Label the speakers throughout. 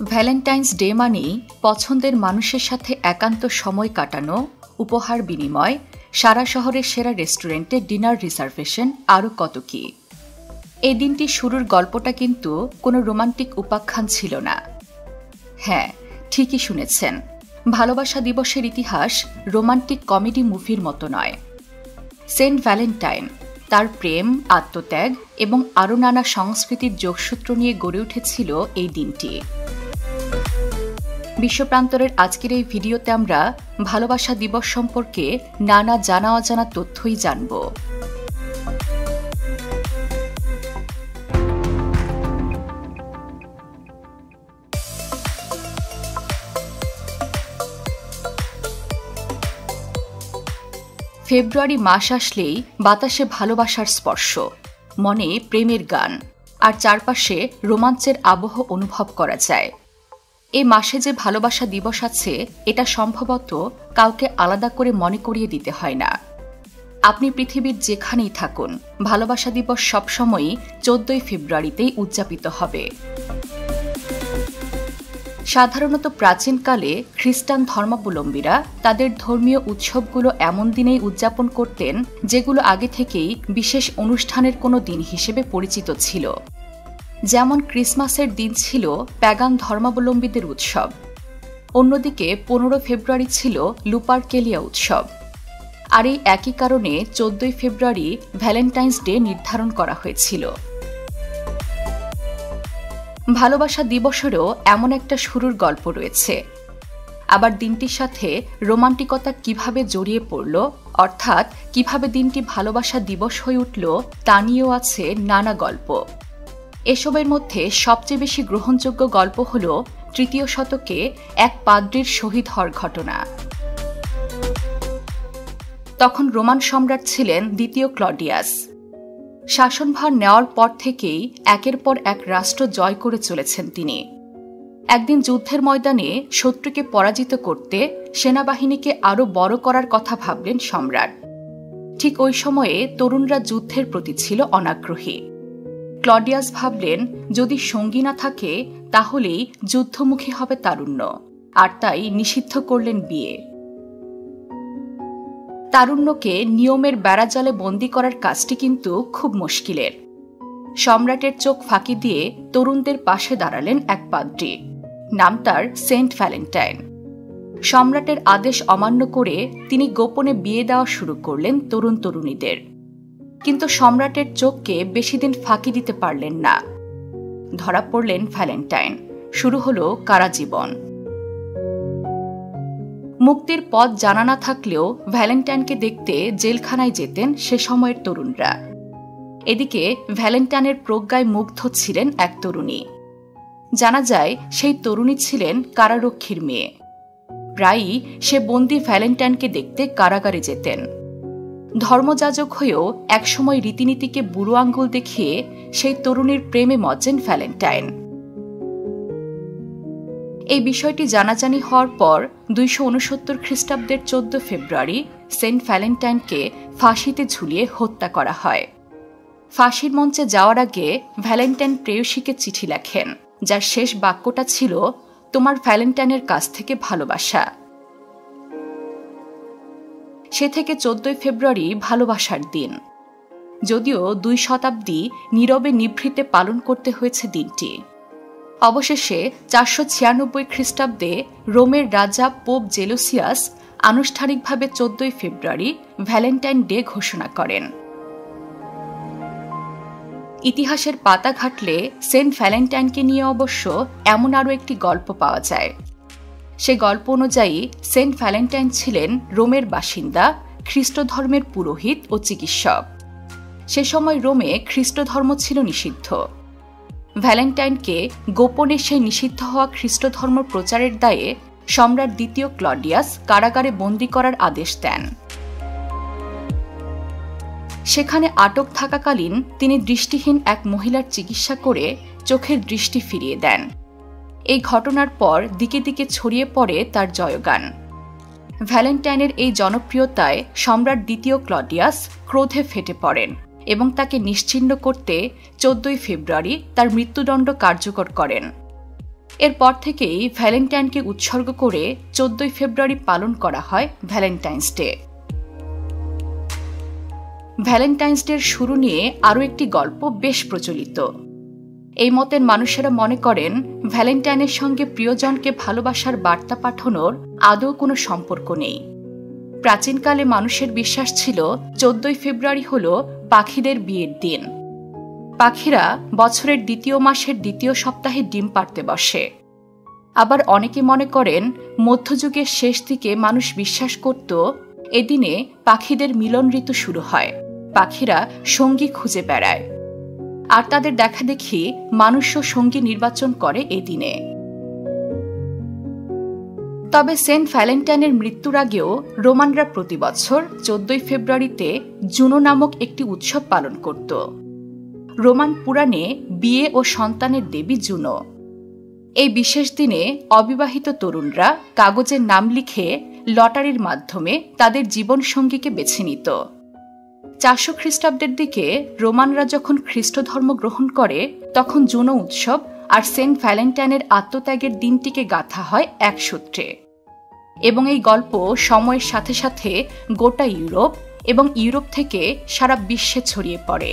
Speaker 1: Valentine's day মানেই পছন্দের মানুষের সাথে একান্ত সময় কাটানো, উপহার বিনিময়, সারা শহরের সেরা রেস্টুরেন্টে ডিনার রিজার্ভেশন, আরও কত কি। এই দিনটি শুরুর গল্পটা কিন্তু কোনো রোমান্টিক উপাখ্যান ছিল না। হ্যাঁ, ঠিকই শুনেছেন, ভালোবাসা দিবসের ইতিহাস রোমান্টিক কমেডি মুভির মতো নয়। সেন্ট ভ্যালেন্টাইন, তার প্রেম, আত্মত্যাগ এবং আরও নানা সংস্কৃতির যোগসূত্র নিয়ে গড়ে উঠেছিল এই দিনটি। বিশ্বপ্রান্তরের আজকের এই ভিডিওতে আমরা ভালোবাসা দিবস সম্পর্কে নানা জানা অজানা তথ্যই জানব। ফেব্রুয়ারি মাস আসলেই বাতাসে ভালোবাসার স্পর্শ, মনে প্রেমের গান, আর চারপাশে রোমাঞ্চের আবহ অনুভব করা যায়। এই মাসে যে ভালোবাসা দিবস আছে, এটা সম্ভবত কাউকে আলাদা করে মনে করিয়ে দিতে হয় না। আপনি পৃথিবীর যেখানেই থাকুন, ভালোবাসা দিবস সবসময়ই 14 ফেব্রুয়ারিতেই উদযাপিত হবে। সাধারণত প্রাচীনকালে খ্রিস্টান ধর্মাবলম্বীরা তাদের ধর্মীয় উৎসবগুলো এমন দিনেই উদযাপন করতেন যেগুলো আগে থেকেই বিশেষ অনুষ্ঠানের কোনো দিন হিসেবে পরিচিত ছিল। যেমন ক্রিসমাসের দিন ছিল প্যাগান ধর্মাবলম্বীদের উৎসব, অন্যদিকে 15 ফেব্রুয়ারি ছিল লুপারকেলিয়া উৎসব। আর এই একই কারণে 14 ফেব্রুয়ারি ভ্যালেন্টাইন্স ডে নির্ধারণ করা হয়েছিল। ভালোবাসা দিবসেরও এমন একটা শুরুর গল্প রয়েছে। আবার দিনটির সাথে রোমান্টিকতা কিভাবে জড়িয়ে পড়ল, অর্থাৎ কিভাবে দিনটি ভালোবাসা দিবস হয়ে উঠল, তা নিয়েও আছে নানা গল্প। এসবের মধ্যে সবচেয়ে বেশি গ্রহণযোগ্য গল্প হল 3য় শতকে এক পাদ্রীর শহীদ হওয়ার ঘটনা। তখন রোমান সম্রাট ছিলেন 2য় ক্লডিয়াস। শাসনভার নেওয়ার পর থেকেই একের পর এক রাষ্ট্র জয় করে চলেছেন তিনি। একদিন যুদ্ধের ময়দানে শত্রুকে পরাজিত করতে সেনাবাহিনীকে আরও বড় করার কথা ভাবলেন সম্রাট। ঠিক ওই সময়ে তরুণরা যুদ্ধের প্রতি ছিল অনাগ্রহী। ক্লডিয়াস ভাবলেন, যদি সঙ্গী না থাকে তাহলেই যুদ্ধমুখী হবে তারুণ্য, আর তাই নিষিদ্ধ করলেন বিয়ে। তারুণ্যকে নিয়মের বেড়াজালে বন্দী করার কাজটি কিন্তু খুব মুশকিলের। সম্রাটের চোখ ফাঁকি দিয়ে তরুণদের পাশে দাঁড়ালেন এক পাদ্রী, নাম তার সেন্ট ভ্যালেন্টাইন। সম্রাটের আদেশ অমান্য করে তিনি গোপনে বিয়ে দেওয়া শুরু করলেন তরুণ তরুণীদের। কিন্তু সম্রাটের চোখকে বেশি দিন ফাঁকি দিতে পারলেন না। ধরা পড়লেন ভ্যালেন্টাইন, শুরু হলো কারাজীবন। মুক্তির পথ জানা না থাকলেও ভ্যালেন্টাইনকে দেখতে জেলখানায় যেতেন সে সময়ের তরুণরা। এদিকে ভ্যালেন্টাইনের প্রজ্ঞায় মুগ্ধ ছিলেন এক তরুণী। জানা যায় সেই তরুণী ছিলেন কারারক্ষীর মেয়ে। প্রায়ই সে বন্দী ভ্যালেন্টাইনকে দেখতে কারাগারে যেতেন। ধর্মযাজক হয়েও একসময় রীতিনীতিকে বুড়ো আঙ্গুল দেখিয়ে সেই তরুণীর প্রেমে মজ্জেন ভ্যালেন্টাইন। এই বিষয়টি জানাজানি হওয়ার পর 269 খ্রিস্টাব্দের 14 ফেব্রুয়ারি সেন্ট ভ্যালেন্টাইনকে ফাঁসিতে ঝুলিয়ে হত্যা করা হয়। ফাঁসির মঞ্চে যাওয়ার আগে ভ্যালেন্টাইন প্রেয়সীকে চিঠি লেখেন, যার শেষ বাক্যটা ছিল, তোমার ভ্যালেন্টাইনের কাছ থেকে ভালোবাসা। সে থেকে 14 ফেব্রুয়ারি ভালোবাসার দিন। যদিও 2 শতাব্দী নীরবে নিভৃতে পালন করতে হয়েছে দিনটি। অবশেষে 496 খ্রিস্টাব্দে রোমের রাজা পোপ জেলোসিয়াস আনুষ্ঠানিকভাবে 14 ফেব্রুয়ারি ভ্যালেন্টাইন ডে ঘোষণা করেন। ইতিহাসের পাতা ঘাটলে সেন্ট ভ্যালেন্টাইনকে নিয়ে অবশ্য এমন আরও একটি গল্প পাওয়া যায়। সে গল্প অনুযায়ী সেন্ট ভ্যালেন্টাইন ছিলেন রোমের বাসিন্দা, খ্রিস্ট ধর্মের পুরোহিত ও চিকিৎসক। সে সময় রোমে খ্রিস্ট ধর্ম ছিল নিষিদ্ধ। ভ্যালেন্টাইনকে গোপনে সেই নিষিদ্ধ হওয়া খ্রিস্ট ধর্ম প্রচারের দায়ে সম্রাট 2য় ক্লডিয়াস কারাগারে বন্দী করার আদেশ দেন। সেখানে আটক থাকাকালীন তিনি দৃষ্টিহীন এক মহিলার চিকিৎসা করে চোখের দৃষ্টি ফিরিয়ে দেন। এই ঘটনার পর দিকে দিকে ছড়িয়ে পড়ে তার জয়গান। ভ্যালেন্টাইনের এই জনপ্রিয়তায় সম্রাট 2য় ক্লডিয়াস ক্রোধে ফেটে পড়েন এবং তাকে নিশ্চিহ্ন করতে 14 ফেব্রুয়ারি তার মৃত্যুদণ্ড কার্যকর করেন। এরপর থেকেই ভ্যালেন্টাইনকে উৎসর্গ করে 14 ফেব্রুয়ারি পালন করা হয় ভ্যালেন্টাইন্স ডে। ভ্যালেন্টাইন্স ডের শুরু নিয়ে আরও একটি গল্প বেশ প্রচলিত। এই মতের মানুষেরা মনে করেন ভ্যালেন্টাইনের সঙ্গে প্রিয়জনকে ভালোবাসার বার্তা পাঠানোর আদৌ কোনো সম্পর্ক নেই। প্রাচীনকালে মানুষের বিশ্বাস ছিল 14 ফেব্রুয়ারি হল পাখিদের বিয়ের দিন। পাখিরা বছরের দ্বিতীয় মাসের দ্বিতীয় সপ্তাহে ডিম পাড়তে বসে। আবার অনেকে মনে করেন মধ্যযুগের শেষ দিকে মানুষ বিশ্বাস করত এদিনে পাখিদের মিলন ঋতু শুরু হয়, পাখিরা সঙ্গী খুঁজে বেড়ায়, আর তাদের দেখাদেখি মানুষও সঙ্গী নির্বাচন করে এদিনে। তবে সেন্ট ভ্যালেন্টাইনের মৃত্যুর আগেও রোমানরা প্রতি বছর 14 ফেব্রুয়ারিতে জুনো নামক একটি উৎসব পালন করত। রোমান পুরাণে বিয়ে ও সন্তানের দেবী জুনো। এই বিশেষ দিনে অবিবাহিত তরুণরা কাগজের নাম লিখে লটারির মাধ্যমে তাদের জীবনসঙ্গীকে বেছে নিত। 400 খ্রিস্টাব্দের দিকে রোমানরা যখন খ্রিস্ট ধর্ম গ্রহণ করে তখন জুনো উৎসব আর সেন্ট ভ্যালেন্টাইনের আত্মত্যাগের দিনটিকে গাঁথা হয় এক সূত্রে, এবং এই গল্প সময়ের সাথে সাথে গোটা ইউরোপ এবং ইউরোপ থেকে সারা বিশ্বে ছড়িয়ে পড়ে।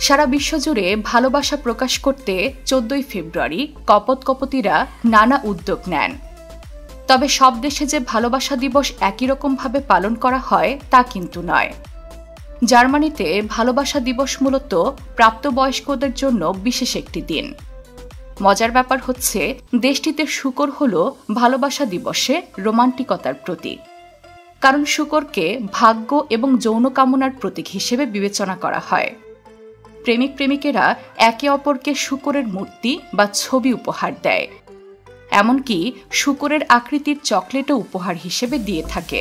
Speaker 1: সারা বিশ্বজুড়ে ভালোবাসা প্রকাশ করতে 14 ফেব্রুয়ারি কপোতকপতিরা নানা উদ্যোগ নেন। তবে সব দেশে যে ভালোবাসা দিবস একই রকমভাবে পালন করা হয় তা কিন্তু নয়। জার্মানিতে ভালোবাসা দিবস মূলত প্রাপ্তবয়স্কদের জন্য বিশেষ একটি দিন। মজার ব্যাপার হচ্ছে দেশটিতে শুকর হল ভালোবাসা দিবসে রোমান্টিকতার প্রতীক, কারণ শুকরকে ভাগ্য এবং যৌন কামনার প্রতীক হিসেবে বিবেচনা করা হয়। প্রেমিক প্রেমিকেরা একে অপরকে শুকরের মূর্তি বা ছবি উপহার দেয়, এমনকি শুকরের আকৃতির চকলেটও উপহার হিসেবে দিয়ে থাকে।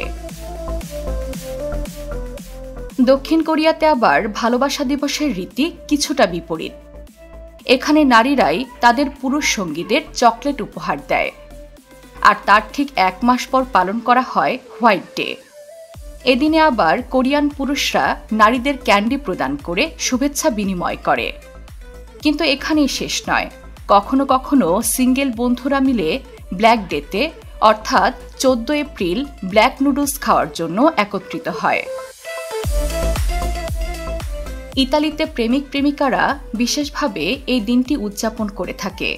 Speaker 1: দক্ষিণ কোরিয়াতে আবার ভালোবাসা দিবসের রীতি কিছুটা বিপরীত। এখানে নারীরাই তাদের পুরুষ সঙ্গীদের চকলেট উপহার দেয়, আর তার ঠিক 1 মাস পর পালন করা হয় হোয়াইট ডে। এদিনে আবার কোরিয়ান পুরুষরা নারীদের ক্যান্ডি প্রদান করে শুভেচ্ছা বিনিময় করে। কিন্তু এখানেই শেষ নয়, কখনো কখনো সিঙ্গেল বন্ধুরা মিলে ব্ল্যাক ডেতে অর্থাৎ 14 এপ্রিল ব্ল্যাক নুডলস খাওয়ার জন্য একত্রিত হয়। ইতালিতে প্রেমিক প্রেমিকারা বিশেষভাবে এই দিনটি উদযাপন করে থাকে।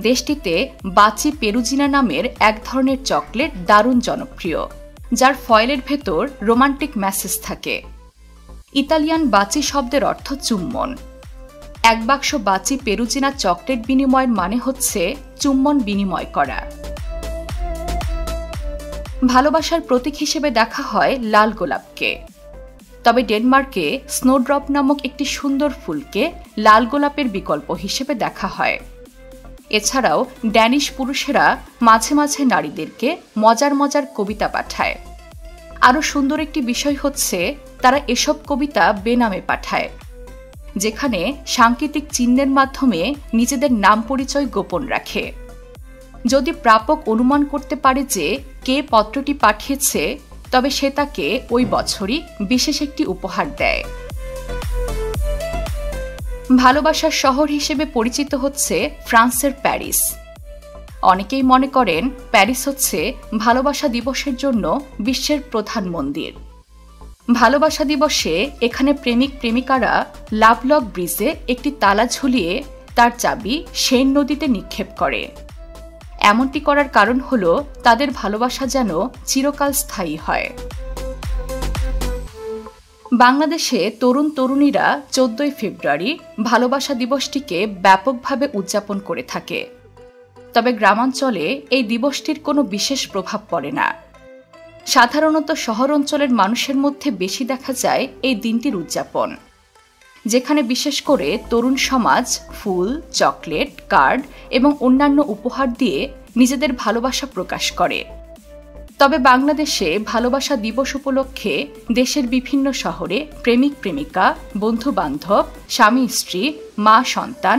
Speaker 1: দেশটিতে বাচি পেরুজিনা নামের এক ধরনের চকলেট দারুণ জনপ্রিয়, যার ফয়েলের ভেতর রোমান্টিক মেসেজ থাকে। ইতালিয়ান বাচি শব্দের অর্থ চুম্বন। 1 বাক্স বাচি পেরুজিনা চকলেট বিনিময়ের মানে হচ্ছে চুম্বন বিনিময় করা। ভালোবাসার প্রতীক হিসেবে দেখা হয় লাল গোলাপকে। তবে ডেনমার্কে স্নোড্রপ নামক একটি সুন্দর ফুলকে লাল গোলাপের বিকল্প হিসেবে দেখা হয়। এছাড়াও ড্যানিশ পুরুষেরা মাঝে মাঝে নারীদেরকে মজার মজার কবিতা পাঠায়। আরও সুন্দর একটি বিষয় হচ্ছে তারা এসব কবিতা বেনামে পাঠায়, যেখানে সাংকেতিক চিহ্নের মাধ্যমে নিজেদের নাম পরিচয় গোপন রাখে। যদি প্রাপক অনুমান করতে পারে যে কে পত্রটি পাঠিয়েছে, তবে সে তাকে ওই বছরই বিশেষ একটি উপহার দেয়। ভালোবাসার শহর হিসেবে পরিচিত হচ্ছে ফ্রান্সের প্যারিস। অনেকেই মনে করেন প্যারিস হচ্ছে ভালোবাসা দিবসের জন্য বিশ্বের প্রধান মন্দির। ভালোবাসা দিবসে এখানে প্রেমিক প্রেমিকারা লাভলক ব্রিজে একটি তালা ঝুলিয়ে তার চাবি সেন নদীতে নিক্ষেপ করে। এমনটি করার কারণ হল তাদের ভালোবাসা যেন চিরকাল স্থায়ী হয়। বাংলাদেশে তরুণ তরুণীরা 14 ফেব্রুয়ারি ভালোবাসা দিবসটিকে ব্যাপকভাবে উদযাপন করে থাকে। তবে গ্রামাঞ্চলে এই দিবসটির কোনো বিশেষ প্রভাব পড়ে না। সাধারণত শহর অঞ্চলের মানুষের মধ্যে বেশি দেখা যায় এই দিনটির উদযাপন, যেখানে বিশেষ করে তরুণ সমাজ ফুল, চকলেট, কার্ড এবং অন্যান্য উপহার দিয়ে নিজেদের ভালোবাসা প্রকাশ করে। তবে বাংলাদেশে ভালোবাসা দিবস উপলক্ষে দেশের বিভিন্ন শহরে প্রেমিক প্রেমিকা, বন্ধু বান্ধব, স্বামী স্ত্রী, মা সন্তান,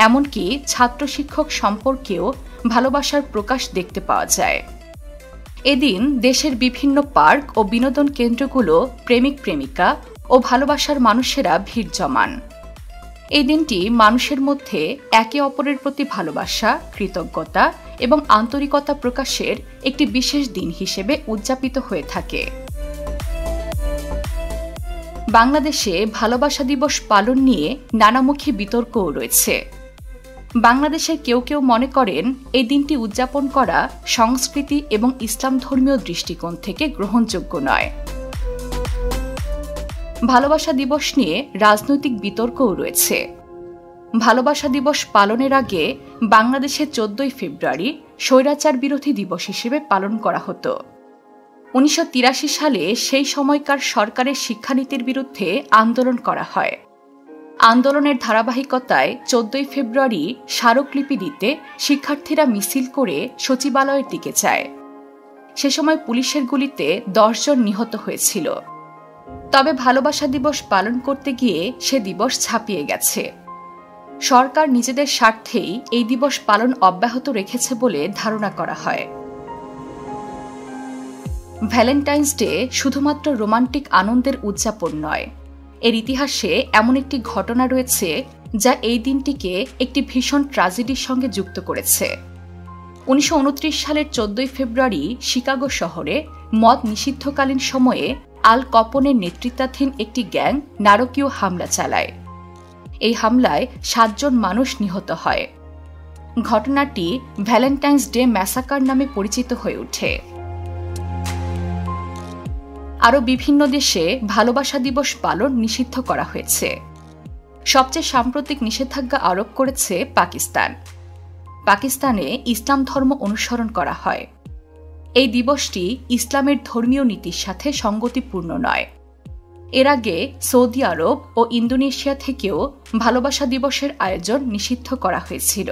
Speaker 1: এমনকি ছাত্র শিক্ষক সম্পর্কেও ভালোবাসার প্রকাশ দেখতে পাওয়া যায়। এদিন দেশের বিভিন্ন পার্ক ও বিনোদন কেন্দ্রগুলো প্রেমিক প্রেমিকা ও ভালোবাসার মানুষেরা ভিড় জমান। এই দিনটি মানুষের মধ্যে একে অপরের প্রতি ভালোবাসা, কৃতজ্ঞতা এবং আন্তরিকতা প্রকাশের একটি বিশেষ দিন হিসেবে উদযাপিত হয়ে থাকে। বাংলাদেশে ভালোবাসা দিবস পালন নিয়ে নানামুখী বিতর্কও রয়েছে। বাংলাদেশের কেউ কেউ মনে করেন এই দিনটি উদযাপন করা সংস্কৃতি এবং ইসলাম ধর্মীয় দৃষ্টিকোণ থেকে গ্রহণযোগ্য নয়। ভালোবাসা দিবস নিয়ে রাজনৈতিক বিতর্কও রয়েছে। ভালোবাসা দিবস পালনের আগে বাংলাদেশে 14 ফেব্রুয়ারি স্বৈরাচার বিরোধী দিবস হিসেবে পালন করা হতো। 1983 সালে সেই সময়কার সরকারের শিক্ষানীতির বিরুদ্ধে আন্দোলন করা হয়। আন্দোলনের ধারাবাহিকতায় 14 ফেব্রুয়ারি স্মারকলিপি দিতে শিক্ষার্থীরা মিছিল করে সচিবালয়ের দিকে যায়। সে সময় পুলিশের গুলিতে 10 জন নিহত হয়েছিল। তবে ভালোবাসা দিবস পালন করতে গিয়ে সে দিবস ছাপিয়ে গেছে। সরকার নিজেদের স্বার্থেই এই দিবস পালন অব্যাহত রেখেছে বলে ধারণা করা হয়। ভ্যালেন্টাইন্স ডে শুধুমাত্র রোমান্টিক আনন্দের উদযাপন নয়, এর ইতিহাসে এমন একটি ঘটনা রয়েছে যা এই দিনটিকে একটি ভীষণ ট্র্যাজেডির সঙ্গে যুক্ত করেছে। 1929 সালের 14 ফেব্রুয়ারি শিকাগো শহরে মদ নিষিদ্ধকালীন সময়ে আল কপনের নেতৃত্বাধীন একটি গ্যাং নারকীয় হামলা চালায়। এই হামলায় 7 জন মানুষ নিহত হয়। ঘটনাটি ভ্যালেন্টাইন্স ডে ম্যাসাকার নামে পরিচিত হয়ে ওঠে। আরও বিভিন্ন দেশে ভালোবাসা দিবস পালন নিষিদ্ধ করা হয়েছে। সবচেয়ে সাম্প্রতিক নিষেধাজ্ঞা আরোপ করেছে পাকিস্তান। পাকিস্তানে ইসলাম ধর্ম অনুসরণ করা হয়। এই দিবসটি ইসলামের ধর্মীয় নীতির সাথে সঙ্গতিপূর্ণ নয়। এর আগে সৌদি আরব ও ইন্দোনেশিয়া থেকেও ভালোবাসা দিবসের আয়োজন নিষিদ্ধ করা হয়েছিল।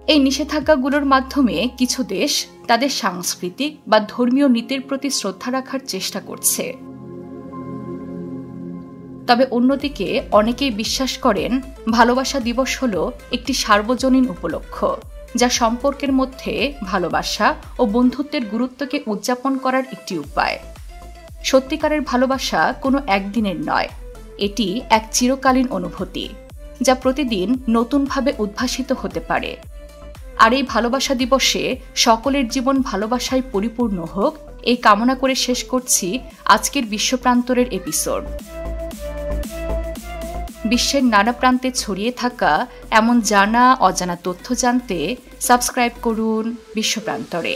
Speaker 1: এই নিষেধাজ্ঞাগুলোর মাধ্যমে কিছু দেশ তাদের সাংস্কৃতিক বা ধর্মীয় নীতির প্রতি শ্রদ্ধা রাখার চেষ্টা করছে। তবে অন্যদিকে অনেকেই বিশ্বাস করেন ভালোবাসা দিবস হল একটি সার্বজনীন উপলক্ষ, যা সম্পর্কের মধ্যে ভালোবাসা ও বন্ধুত্বের গুরুত্বকে উদযাপন করার একটি উপায়। সত্যিকারের ভালোবাসা কোনো একদিনের নয়, এটি এক চিরকালীন অনুভূতি, যা প্রতিদিন নতুনভাবে উদ্ভাসিত হতে পারে। আর এই ভালোবাসা দিবসে সকলের জীবন ভালোবাসায় পরিপূর্ণ হোক, এই কামনা করে শেষ করছি আজকের বিশ্বপ্রান্তরের এপিসোড। বিশ্বের নানা প্রান্তে ছড়িয়ে থাকা এমন জানা অজানা তথ্য জানতে সাবস্ক্রাইব করুন বিশ্বপ্রান্তরে।